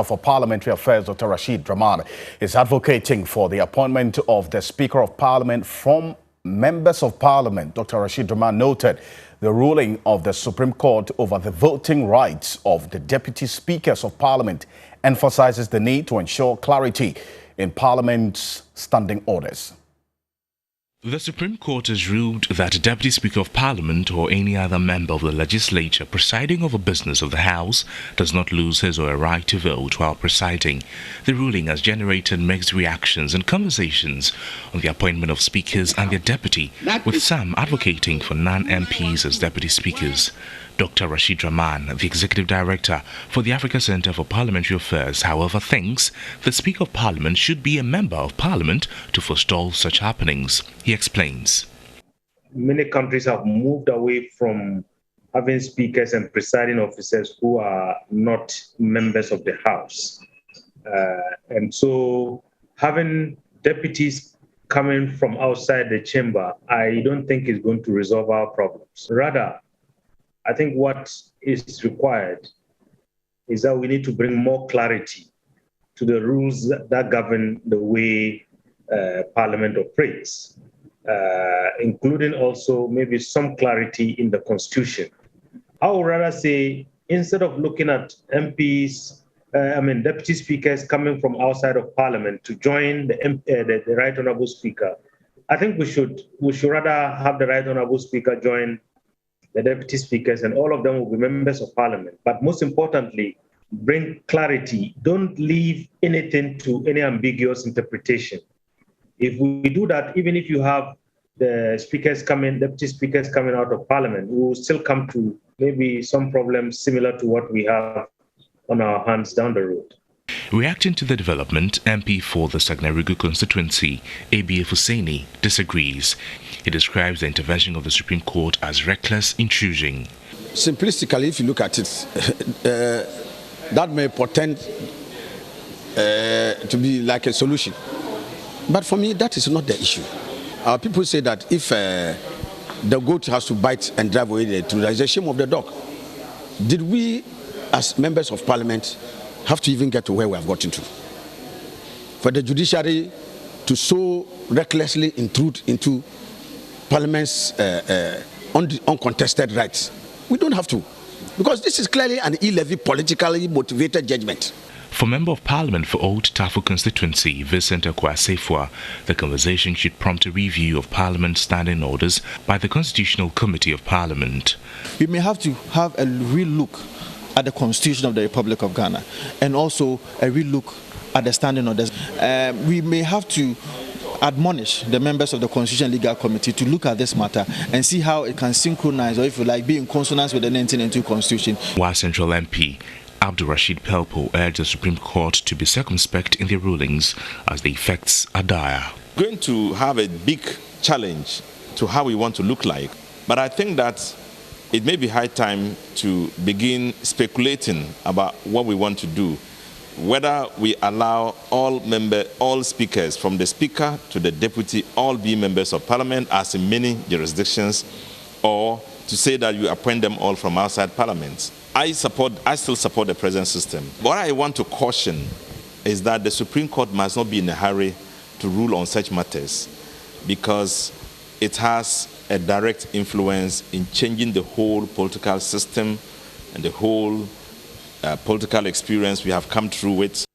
For Parliamentary Affairs, Dr. Rashid Draman, is advocating for the appointment of the Speaker of Parliament from members of Parliament. Dr. Rashid Draman noted the ruling of the Supreme Court over the voting rights of the Deputy Speakers of Parliament emphasizes the need to ensure clarity in Parliament's standing orders. The Supreme Court has ruled that a Deputy Speaker of Parliament or any other member of the legislature presiding over business of the House does not lose his or her right to vote while presiding. The ruling has generated mixed reactions and conversations on the appointment of speakers and their deputy, with some advocating for non-MPs as deputy speakers. Dr. Rashid Draman, the Executive Director for the Africa Centre for Parliamentary Affairs, however, thinks the Speaker of Parliament should be a member of Parliament to forestall such happenings. He explains. Many countries have moved away from having speakers and presiding officers who are not members of the House. And so having deputies coming from outside the chamber, I don't think is going to resolve our problems. Rather, I think what is required is that we need to bring more clarity to the rules that govern the way Parliament operates, including also maybe some clarity in the Constitution. I would rather say, instead of looking at deputy speakers coming from outside of Parliament to join the Right Honourable Speaker, I think we should rather have the Right Honourable Speaker join the deputy speakers, and all of them will be members of Parliament. But most importantly, bring clarity. Don't leave anything to any ambiguous interpretation. If we do that, even if you have the deputy speakers coming out of Parliament, we will still come to maybe some problems similar to what we have on our hands down the road. Reacting to the development, MP for the Sagnarugu constituency, ABF Hussaini, disagrees. He describes the intervention of the Supreme Court as reckless intrusion. Simplistically, if you look at it, that may portend to be like a solution. But for me, that is not the issue. Our people say that if the goat has to bite and drive away the truth, it's a shame of the dog. Did we, as members of Parliament, have to even get to where we have gotten to? For the judiciary to so recklessly intrude into Parliament's uncontested rights. We don't have to, because this is clearly an illegal, politically motivated judgment. For Member of Parliament for Old Tafo constituency, Vincent Akwasefua, the conversation should prompt a review of Parliament's standing orders by the Constitutional Committee of Parliament. We may have to have a real look at the Constitution of the Republic of Ghana, and also a real look at the standing orders. We may have to admonish the members of the Constitutional Legal Committee to look at this matter and see how it can synchronize, or if you like, be in consonance with the 1992 Constitution. While Central MP Abdul Rashid Pelpo urged the Supreme Court to be circumspect in their rulings as the effects are dire. Going to have a big challenge to how we want to look like, but I think that it may be high time to begin speculating about what we want to do, whether we allow all speakers, from the Speaker to the Deputy, all be members of Parliament, as in many jurisdictions, or to say that you appoint them all from outside Parliament. I still support the present system. What I want to caution is that the Supreme Court must not be in a hurry to rule on such matters, because it has a direct influence in changing the whole political system and the whole political experience we have come through with